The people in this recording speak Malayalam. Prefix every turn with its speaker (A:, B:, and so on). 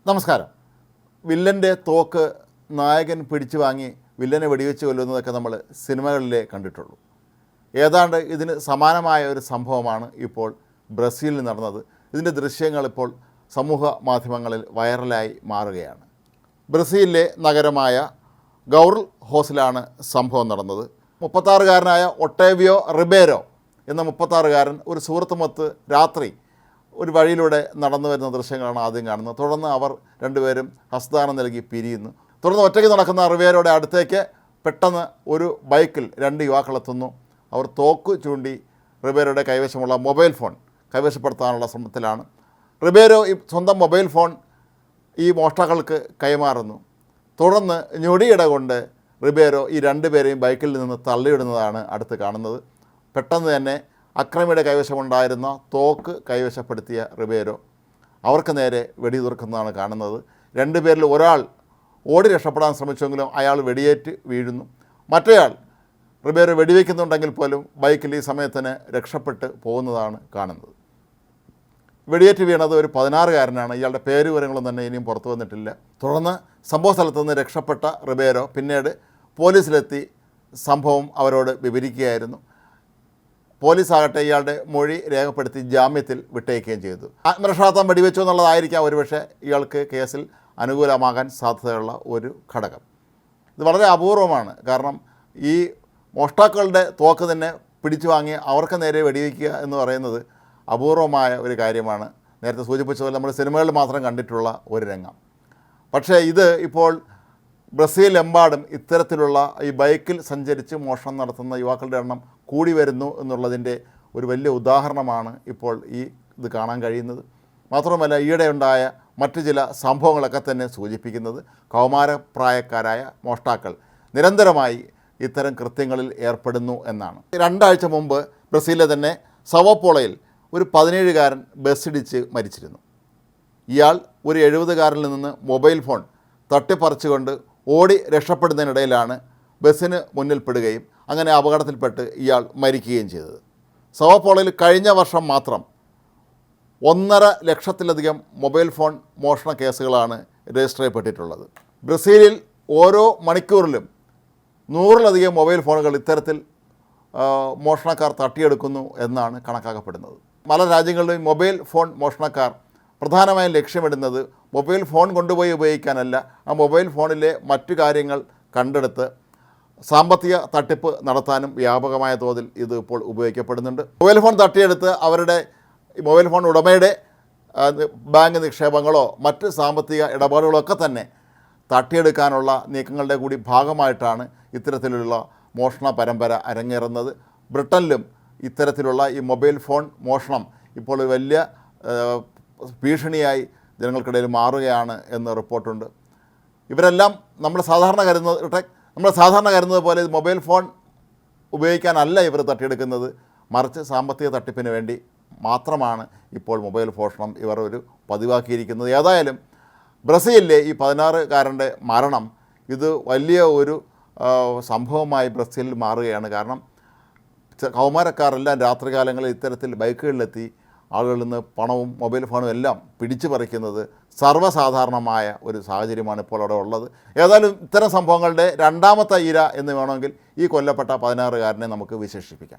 A: നമസ്കാരം. വില്ലൻ്റെ തോക്ക് നായകൻ പിടിച്ചു വാങ്ങി വില്ലനെ വെടിവെച്ച് കൊല്ലുന്നതൊക്കെ നമ്മൾ സിനിമകളിലേ കണ്ടിട്ടുള്ളൂ. ഏതാണ്ട് ഇതിന് സമാനമായ ഒരു സംഭവമാണ് ഇപ്പോൾ ബ്രസീലിൽ നടന്നത്. ഇതിൻ്റെ ദൃശ്യങ്ങൾ ഇപ്പോൾ സമൂഹ മാധ്യമങ്ങളിൽ വൈറലായി മാറുകയാണ്. ബ്രസീലിലെ നഗരമായ ഗൗറൽ ഹോസിലാണ് സംഭവം നടന്നത്. 36-കാരനായ ഒട്ടേവിയോ റിബേരോ എന്ന 36-കാരൻ ഒരു സുഹൃത്തുമൊത്ത് രാത്രി ഒരു വഴിയിലൂടെ നടന്നു വരുന്ന ദൃശ്യങ്ങളാണ് ആദ്യം കാണുന്നത്. തുടർന്ന് അവർ രണ്ടുപേരും ഹസ്തദാനം നൽകി പിരിയുന്നു. തുടർന്ന് ഒറ്റയ്ക്ക് നടക്കുന്ന റിബേരോയുടെ അടുത്തേക്ക് പെട്ടെന്ന് ഒരു ബൈക്കിൽ 2 യുവാക്കളെത്തുന്നു. അവർ തോക്ക് ചൂണ്ടി റിബേരോയുടെ കൈവശമുള്ള മൊബൈൽ ഫോൺ കൈവശപ്പെടുത്താനുള്ള ശ്രമത്തിലാണ്. റിബേരോ സ്വന്തം മൊബൈൽ ഫോൺ ഈ മോഷ്ടാക്കൾക്ക് കൈമാറുന്നു. തുടർന്ന് ഞൊടിയിട കൊണ്ട് റിബേരോ ഈ 2 പേരെയും ബൈക്കിൽ നിന്ന് തള്ളിയിടുന്നതാണ് അടുത്ത് കാണുന്നത്. പെട്ടെന്ന് തന്നെ അക്രമിയുടെ കൈവശമുണ്ടായിരുന്ന തോക്ക് കൈവശപ്പെടുത്തിയ റിബേരോ അവർക്ക് നേരെ വെടിയുതിർക്കുന്നതാണ് കാണുന്നത്. 2 പേരിൽ ഒരാൾ ഓടി രക്ഷപ്പെടാൻ ശ്രമിച്ചെങ്കിലും അയാൾ വെടിയേറ്റ് വീഴുന്നു. മറ്റേയാൾ റിബേരോ വെടിവെക്കുന്നുണ്ടെങ്കിൽ പോലും ബൈക്കിൽ ഈ സമയത്തിന് രക്ഷപ്പെട്ട് പോകുന്നതാണ് കാണുന്നത്. വെടിയേറ്റ് വീണത് ഒരു 16-കാരനാണ്. ഇയാളുടെ പേര് വിവരങ്ങളൊന്നും തന്നെ ഇനിയും പുറത്തു വന്നിട്ടില്ല. തുടർന്ന് സംഭവ സ്ഥലത്ത് നിന്ന് രക്ഷപ്പെട്ട റിബേരോ പിന്നീട് പോലീസിലെത്തി സംഭവം അവരോട് വിവരിക്കുകയായിരുന്നു. പോലീസാകട്ടെ ഇയാളുടെ മൊഴി രേഖപ്പെടുത്തി ജാമ്യത്തിൽ വിട്ടയക്കുകയും ചെയ്തു. ആത്മരക്ഷാർത്ഥം വെടിവെച്ചു എന്നുള്ളതായിരിക്കാം ഒരുപക്ഷെ ഇയാൾക്ക് കേസിൽ അനുകൂലമാകാൻ സാധ്യതയുള്ള ഒരു ഘടകം. ഇത് വളരെ അപൂർവമാണ്. കാരണം ഈ മോഷ്ടാക്കളുടെ തോക്ക് തന്നെ പിടിച്ചു വാങ്ങി അവർക്ക് നേരെ വെടിവെക്കുക എന്ന് പറയുന്നത് അപൂർവമായ ഒരു കാര്യമാണ്. നേരത്തെ സൂചിപ്പിച്ചതുപോലെ നമ്മൾ സിനിമകളിൽ മാത്രം കണ്ടിട്ടുള്ള ഒരു രംഗം. പക്ഷേ ഇത് ഇപ്പോൾ ബ്രസീലെമ്പാടും ഇത്തരത്തിലുള്ള ഈ ബൈക്കിൽ സഞ്ചരിച്ച് മോഷണം നടത്തുന്ന യുവാക്കളുടെ എണ്ണം കൂടി വരുന്നു എന്നുള്ളതിൻ്റെ ഒരു വലിയ ഉദാഹരണമാണ് ഇപ്പോൾ ഇത് കാണാൻ കഴിയുന്നത്. മാത്രമല്ല ഈയിടെ ഉണ്ടായ മറ്റു ചില സംഭവങ്ങളൊക്കെ തന്നെ സൂചിപ്പിക്കുന്നത് കൗമാരപ്രായക്കാരായ മോഷ്ടാക്കൾ നിരന്തരമായി ഇത്തരം കൃത്യങ്ങളിൽ ഏർപ്പെടുന്നു എന്നാണ്. 2 ആഴ്ച മുമ്പ് ബ്രസീലിലെ തന്നെ സവോപോളയിൽ ഒരു 17-കാരൻ ബസ്സിടിച്ച് മരിച്ചിരുന്നു. ഇയാൾ ഒരു 70-കാരനിൽ നിന്ന് മൊബൈൽ ഫോൺ തട്ടിപ്പറിച്ചുകൊണ്ട് ഓടി രക്ഷപ്പെടുന്നതിനിടയിലാണ് ബസ്സിന് മുന്നിൽപ്പെടുകയും അങ്ങനെ അപകടത്തിൽപ്പെട്ട് ഇയാൾ മരിക്കുകയും ചെയ്തത്. സവോപോളയിൽ കഴിഞ്ഞ വർഷം മാത്രം 1.5 ലക്ഷത്തിലധികം മൊബൈൽ ഫോൺ മോഷണ കേസുകളാണ് രജിസ്റ്റർ ചെയ്യപ്പെട്ടിട്ടുള്ളത്. ബ്രസീലിൽ ഓരോ മണിക്കൂറിലും 100-ലധികം മൊബൈൽ ഫോണുകൾ ഇത്തരത്തിൽ മോഷണക്കാർ തട്ടിയെടുക്കുന്നു എന്നാണ് കണക്കാക്കപ്പെടുന്നത്. പല രാജ്യങ്ങളിലെയും മൊബൈൽ ഫോൺ മോഷണക്കാർ പ്രധാനമായും ലക്ഷ്യമിടുന്നത് മൊബൈൽ ഫോൺ കൊണ്ടുപോയി ഉപയോഗിക്കാനല്ല, ആ മൊബൈൽ ഫോണിലെ മറ്റു കാര്യങ്ങൾ കണ്ടെടുത്ത് സാമ്പത്തിക തട്ടിപ്പ് നടത്താനും വ്യാപകമായ തോതിൽ ഇത് ഇപ്പോൾ ഉപയോഗിക്കപ്പെടുന്നുണ്ട്. മൊബൈൽ ഫോൺ തട്ടിയെടുത്ത് അവരുടെ മൊബൈൽ ഫോൺ ഉടമയുടെ ബാങ്ക് നിക്ഷേപങ്ങളോ മറ്റ് സാമ്പത്തിക ഇടപാടുകളോ ഒക്കെ തന്നെ തട്ടിയെടുക്കാനുള്ള നീക്കങ്ങളുടെ കൂടി ഭാഗമായിട്ടാണ് ഇത്തരത്തിലുള്ള മോഷണ പരമ്പര അരങ്ങേറുന്നത്. ബ്രിട്ടനിലും ഇത്തരത്തിലുള്ള ഈ മൊബൈൽ ഫോൺ മോഷണം ഇപ്പോൾ വലിയ ഭീഷണിയായി ജനങ്ങൾക്കിടയിൽ മാറുകയാണ് എന്ന് റിപ്പോർട്ടുണ്ട്. ഇവരെല്ലാം നമ്മൾ സാധാരണ കരുതുന്നത് പോലെ മൊബൈൽ ഫോൺ ഉപയോഗിക്കാനല്ല ഇവർ തട്ടിയെടുക്കുന്നത്, മറിച്ച് സാമ്പത്തിക തട്ടിപ്പിന് വേണ്ടി മാത്രമാണ് ഇപ്പോൾ മൊബൈൽ മോഷണം ഇവർ ഒരു പതിവാക്കിയിരിക്കുന്നത്. ഏതായാലും ബ്രസീലിലെ ഈ 16-കാരൻ്റെ മരണം ഇത് വലിയ ഒരു സംഭവമായി ബ്രസീലിൽ മാറുകയാണ്. കാരണം കൗമാരക്കാരെല്ലാം രാത്രികാലങ്ങളിൽ ഇത്തരത്തിൽ ബൈക്കുകളിലെത്തി ആളുകളിൽ നിന്ന് പണവും മൊബൈൽ ഫോണും എല്ലാം പിടിച്ചു പറിക്കുന്നത് സർവ്വസാധാരണമായ ഒരു സാഹചര്യമാണ് ഇപ്പോൾ അവിടെ ഉള്ളത്. ഏതായാലും ഇത്തരം സംഭവങ്ങളുടെ 2ാമത്തെ ഇര എന്ന് വേണമെങ്കിൽ ഈ കൊല്ലപ്പെട്ട 16-കാരനെ നമുക്ക് വിശേഷിപ്പിക്കാം.